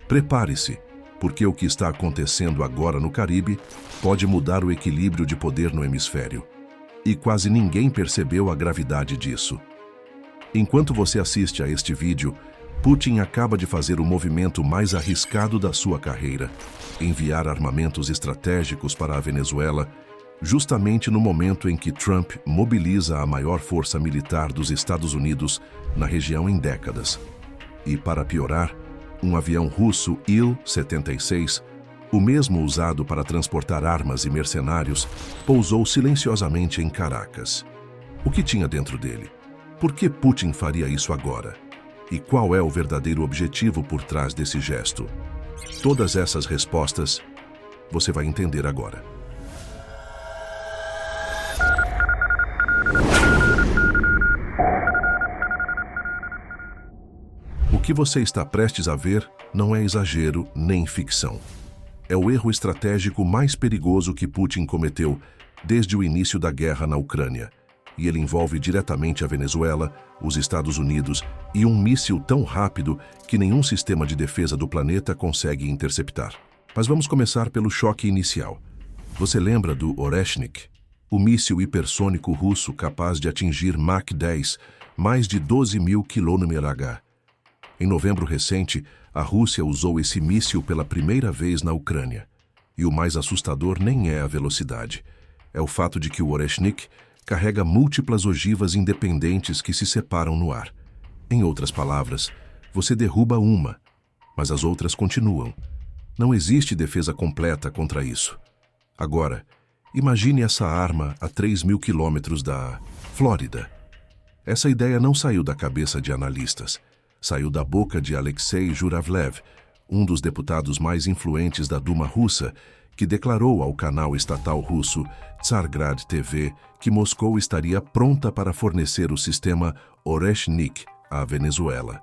Prepare-se, porque o que está acontecendo agora no Caribe pode mudar o equilíbrio de poder no hemisfério. E quase ninguém percebeu a gravidade disso. Enquanto você assiste a este vídeo, Putin acaba de fazer o movimento mais arriscado da sua carreira: enviar armamentos estratégicos para a Venezuela, justamente no momento em que Trump mobiliza a maior força militar dos Estados Unidos na região em décadas. E, para piorar, um avião russo Il-76, o mesmo usado para transportar armas e mercenários, pousou silenciosamente em Caracas. O que tinha dentro dele? Por que Putin faria isso agora? E qual é o verdadeiro objetivo por trás desse gesto? Todas essas respostas você vai entender agora. O que você está prestes a ver não é exagero nem ficção. É o erro estratégico mais perigoso que Putin cometeu desde o início da guerra na Ucrânia. E ele envolve diretamente a Venezuela, os Estados Unidos e um míssil tão rápido que nenhum sistema de defesa do planeta consegue interceptar. Mas vamos começar pelo choque inicial. Você lembra do Oreshnik, o míssil hipersônico russo capaz de atingir Mach 10, mais de 12.000 km/h? Em novembro recente, a Rússia usou esse míssil pela primeira vez na Ucrânia. E o mais assustador nem é a velocidade. É o fato de que o Oreshnik carrega múltiplas ogivas independentes que se separam no ar. Em outras palavras, você derruba uma, mas as outras continuam. Não existe defesa completa contra isso. Agora, imagine essa arma a 3.000 quilômetros da Flórida. Essa ideia não saiu da cabeça de analistas. Saiu da boca de Alexei Juravlev, um dos deputados mais influentes da Duma russa, que declarou ao canal estatal russo Tsargrad TV que Moscou estaria pronta para fornecer o sistema Oreshnik à Venezuela.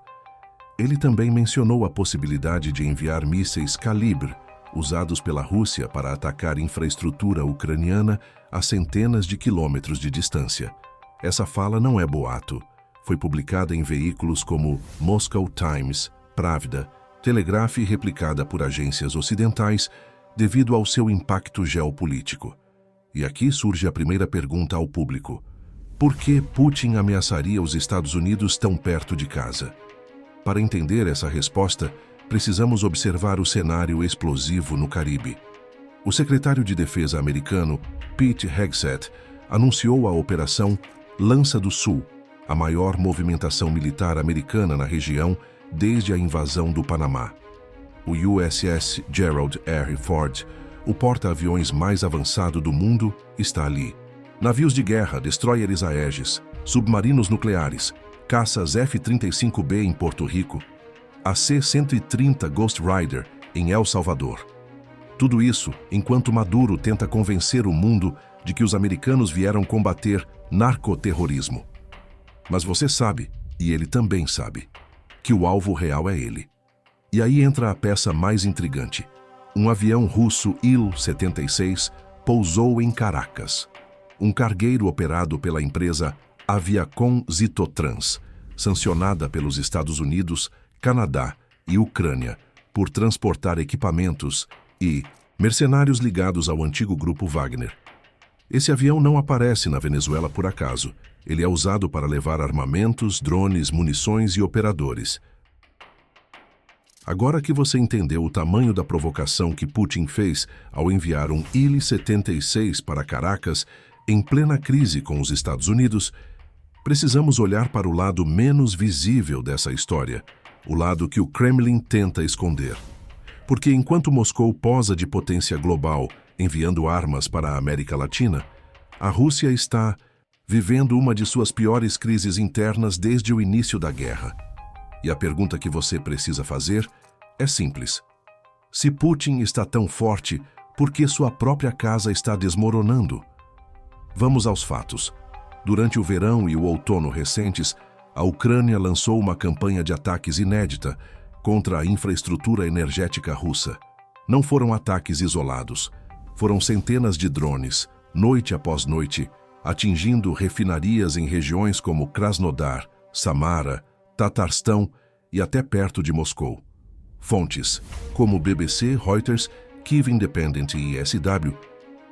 Ele também mencionou a possibilidade de enviar mísseis Kalibr, usados pela Rússia para atacar infraestrutura ucraniana a centenas de quilômetros de distância. Essa fala não é boato. Foi publicada em veículos como Moscow Times, Pravda, Telegraph e replicada por agências ocidentais devido ao seu impacto geopolítico. E aqui surge a primeira pergunta ao público: por que Putin ameaçaria os Estados Unidos tão perto de casa? Para entender essa resposta, precisamos observar o cenário explosivo no Caribe. O secretário de Defesa americano, Pete Hegseth, anunciou a Operação Lança do Sul, a maior movimentação militar americana na região desde a invasão do Panamá. O USS Gerald R. Ford, o porta-aviões mais avançado do mundo, está ali. Navios de guerra, destroyers Aegis, submarinos nucleares, caças F-35B em Porto Rico, a C-130 Ghost Rider em El Salvador. Tudo isso enquanto Maduro tenta convencer o mundo de que os americanos vieram combater narcoterrorismo. Mas você sabe, e ele também sabe, que o alvo real é ele. E aí entra a peça mais intrigante. Um avião russo Il-76 pousou em Caracas. Um cargueiro operado pela empresa Aviacom Zitotrans, sancionada pelos Estados Unidos, Canadá e Ucrânia por transportar equipamentos e mercenários ligados ao antigo grupo Wagner. Esse avião não aparece na Venezuela por acaso. Ele é usado para levar armamentos, drones, munições e operadores. Agora que você entendeu o tamanho da provocação que Putin fez ao enviar um Il-76 para Caracas, em plena crise com os Estados Unidos, precisamos olhar para o lado menos visível dessa história, o lado que o Kremlin tenta esconder. Porque enquanto Moscou posa de potência global enviando armas para a América Latina, a Rússia está vivendo uma de suas piores crises internas desde o início da guerra. E a pergunta que você precisa fazer é simples. Se Putin está tão forte, por que sua própria casa está desmoronando? Vamos aos fatos. Durante o verão e o outono recentes, a Ucrânia lançou uma campanha de ataques inédita contra a infraestrutura energética russa. Não foram ataques isolados. Foram centenas de drones, noite após noite, atingindo refinarias em regiões como Krasnodar, Samara, Tatarstão e até perto de Moscou. Fontes, como BBC, Reuters, Kyiv Independent e SW,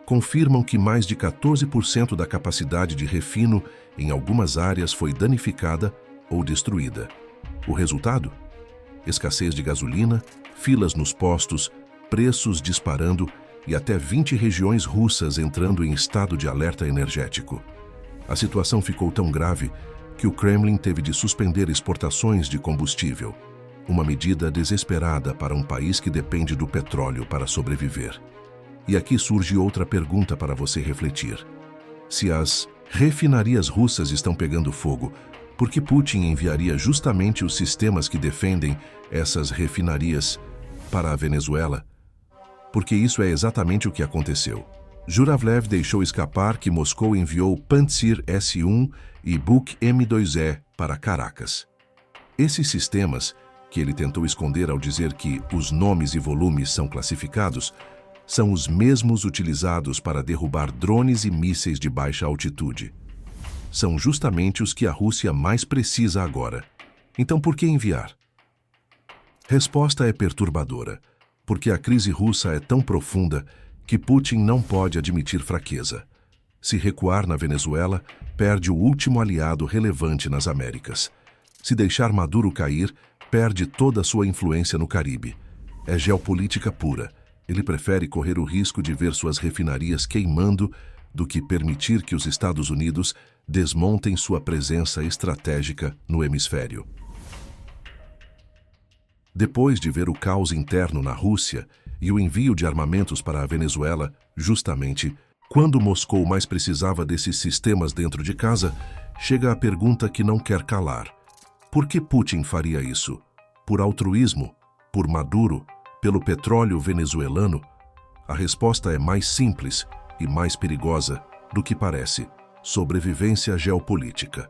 confirmam que mais de 14% da capacidade de refino em algumas áreas foi danificada ou destruída. O resultado? Escassez de gasolina, filas nos postos, preços disparando e até 20 regiões russas entrando em estado de alerta energético. A situação ficou tão grave que o Kremlin teve de suspender exportações de combustível, uma medida desesperada para um país que depende do petróleo para sobreviver. E aqui surge outra pergunta para você refletir. Se as refinarias russas estão pegando fogo, por que Putin enviaria justamente os sistemas que defendem essas refinarias para a Venezuela? Porque isso é exatamente o que aconteceu. Zhuravlev deixou escapar que Moscou enviou Pantsir S-1 e Buk M-2E para Caracas. Esses sistemas, que ele tentou esconder ao dizer que os nomes e volumes são classificados, são os mesmos utilizados para derrubar drones e mísseis de baixa altitude. São justamente os que a Rússia mais precisa agora. Então por que enviar? Resposta é perturbadora, porque a crise russa é tão profunda que Putin não pode admitir fraqueza. Se recuar na Venezuela, perde o último aliado relevante nas Américas. Se deixar Maduro cair, perde toda a sua influência no Caribe. É geopolítica pura. Ele prefere correr o risco de ver suas refinarias queimando do que permitir que os Estados Unidos desmontem sua presença estratégica no hemisfério. Depois de ver o caos interno na Rússia e o envio de armamentos para a Venezuela, justamente quando Moscou mais precisava desses sistemas dentro de casa, chega a pergunta que não quer calar. Por que Putin faria isso? Por altruísmo? Por Maduro? Pelo petróleo venezuelano? A resposta é mais simples e mais perigosa do que parece: sobrevivência geopolítica.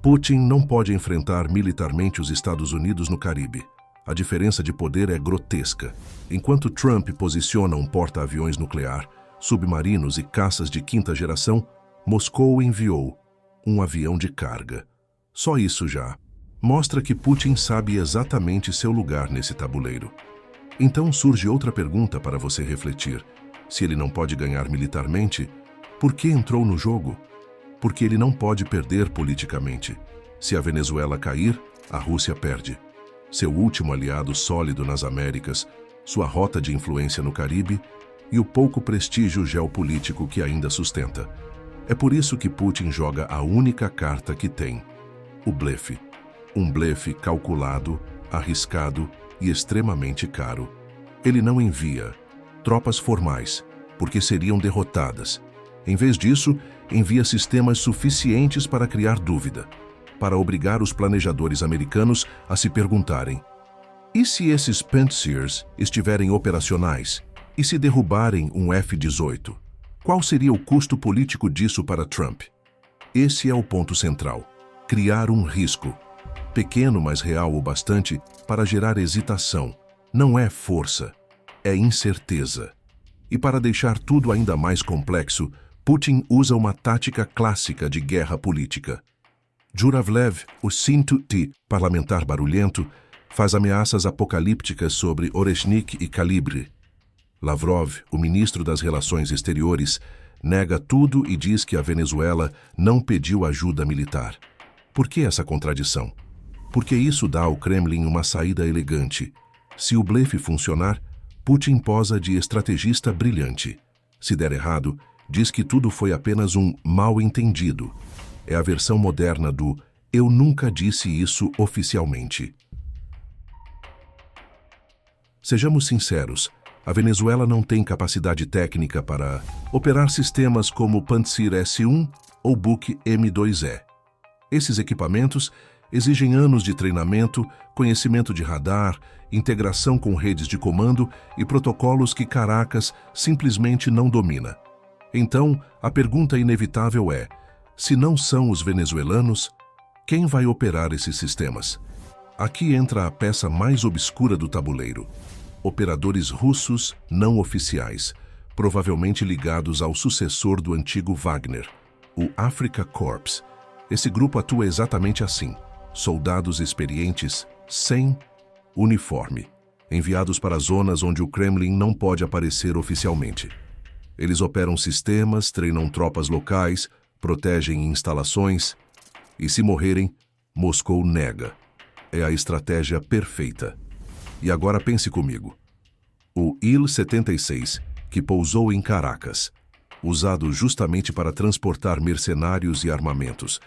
Putin não pode enfrentar militarmente os Estados Unidos no Caribe. A diferença de poder é grotesca. Enquanto Trump posiciona um porta-aviões nuclear, submarinos e caças de quinta geração, Moscou enviou um avião de carga. Só isso já mostra que Putin sabe exatamente seu lugar nesse tabuleiro. Então surge outra pergunta para você refletir. Se ele não pode ganhar militarmente, por que entrou no jogo? Porque ele não pode perder politicamente. Se a Venezuela cair, a Rússia perde. Seu último aliado sólido nas Américas, sua rota de influência no Caribe e o pouco prestígio geopolítico que ainda sustenta. É por isso que Putin joga a única carta que tem: o blefe. Um blefe calculado, arriscado e extremamente caro. Ele não envia tropas formais, porque seriam derrotadas. Em vez disso, envia sistemas suficientes para criar dúvida, para obrigar os planejadores americanos a se perguntarem: e se esses Pantsirs estiverem operacionais? E se derrubarem um F-18? Qual seria o custo político disso para Trump? Esse é o ponto central: criar um risco. Pequeno, mas real o bastante para gerar hesitação. Não é força, é incerteza. E para deixar tudo ainda mais complexo, Putin usa uma tática clássica de guerra política. Zhuravlev, o Sintuti, parlamentar barulhento, faz ameaças apocalípticas sobre Oreshnik e Calibre. Lavrov, o ministro das Relações Exteriores, nega tudo e diz que a Venezuela não pediu ajuda militar. Por que essa contradição? Porque isso dá ao Kremlin uma saída elegante. Se o blefe funcionar, Putin posa de estrategista brilhante. Se der errado, diz que tudo foi apenas um mal-entendido. É a versão moderna do "eu nunca disse isso oficialmente". Sejamos sinceros, a Venezuela não tem capacidade técnica para operar sistemas como Pantsir S-1 ou Buk M-2E. Esses equipamentos exigem anos de treinamento, conhecimento de radar, integração com redes de comando e protocolos que Caracas simplesmente não domina. Então, a pergunta inevitável é: se não são os venezuelanos, quem vai operar esses sistemas? Aqui entra a peça mais obscura do tabuleiro: operadores russos não oficiais, provavelmente ligados ao sucessor do antigo Wagner, o Africa Corps. Esse grupo atua exatamente assim: soldados experientes sem uniforme. enviados para zonas onde o Kremlin não pode aparecer oficialmente. Eles operam sistemas, treinam tropas locais, protegem instalações e, se morrerem, Moscou nega. É a estratégia perfeita. E agora pense comigo. O Il-76, que pousou em Caracas, usado justamente para transportar mercenários e armamentos,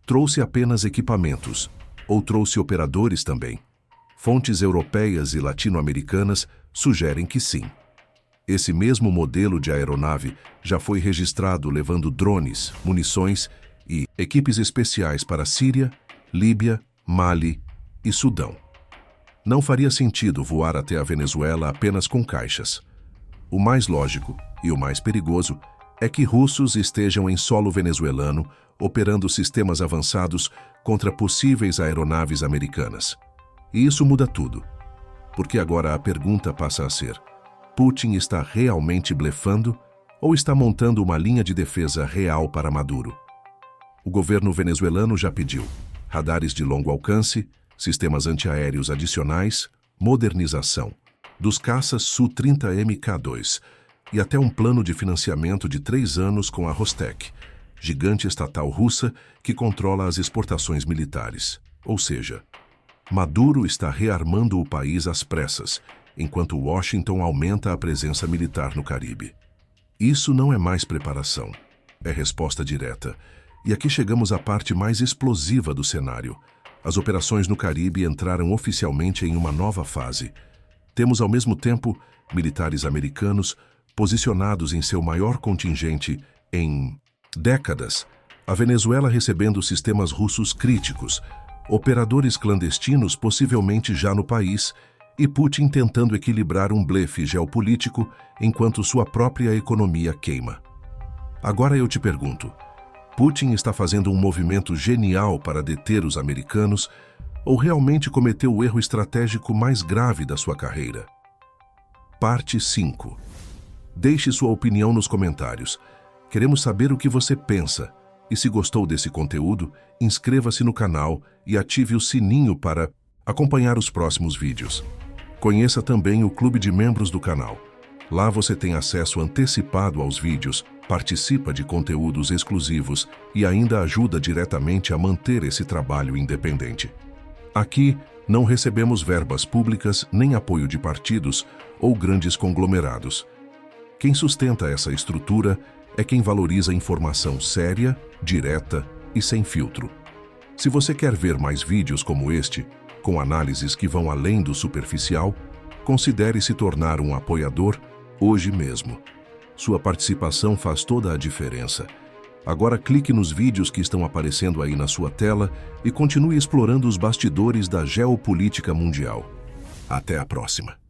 trouxe apenas equipamentos, ou trouxe operadores também? Fontes europeias e latino-americanas sugerem que sim. Esse mesmo modelo de aeronave já foi registrado levando drones, munições e equipes especiais para Síria, Líbia, Mali e Sudão. Não faria sentido voar até a Venezuela apenas com caixas. O mais lógico e o mais perigoso é que russos estejam em solo venezuelano operando sistemas avançados contra possíveis aeronaves americanas. E isso muda tudo, porque agora a pergunta passa a ser: Putin está realmente blefando ou está montando uma linha de defesa real para Maduro? O governo venezuelano já pediu radares de longo alcance, sistemas antiaéreos adicionais, modernização dos caças Su-30 Mk2 e até um plano de financiamento de 3 anos com a Rostec, gigante estatal russa que controla as exportações militares. Ou seja, Maduro está rearmando o país às pressas, enquanto Washington aumenta a presença militar no Caribe. Isso não é mais preparação, é resposta direta. E aqui chegamos à parte mais explosiva do cenário. As operações no Caribe entraram oficialmente em uma nova fase. Temos, ao mesmo tempo, militares americanos posicionados em seu maior contingente em décadas, a Venezuela recebendo sistemas russos críticos, operadores clandestinos possivelmente já no país e Putin tentando equilibrar um blefe geopolítico enquanto sua própria economia queima. Agora eu te pergunto, Putin está fazendo um movimento genial para deter os americanos ou realmente cometeu o erro estratégico mais grave da sua carreira? Parte 5. Deixe sua opinião nos comentários. Queremos saber o que você pensa. E se gostou desse conteúdo, inscreva-se no canal e ative o sininho para acompanhar os próximos vídeos. Conheça também o clube de membros do canal. Lá você tem acesso antecipado aos vídeos, participa de conteúdos exclusivos e ainda ajuda diretamente a manter esse trabalho independente. Aqui, não recebemos verbas públicas nem apoio de partidos ou grandes conglomerados. Quem sustenta essa estrutura é quem valoriza informação séria, direta e sem filtro. Se você quer ver mais vídeos como este, com análises que vão além do superficial, considere se tornar um apoiador hoje mesmo. Sua participação faz toda a diferença. Agora clique nos vídeos que estão aparecendo aí na sua tela e continue explorando os bastidores da geopolítica mundial. Até a próxima!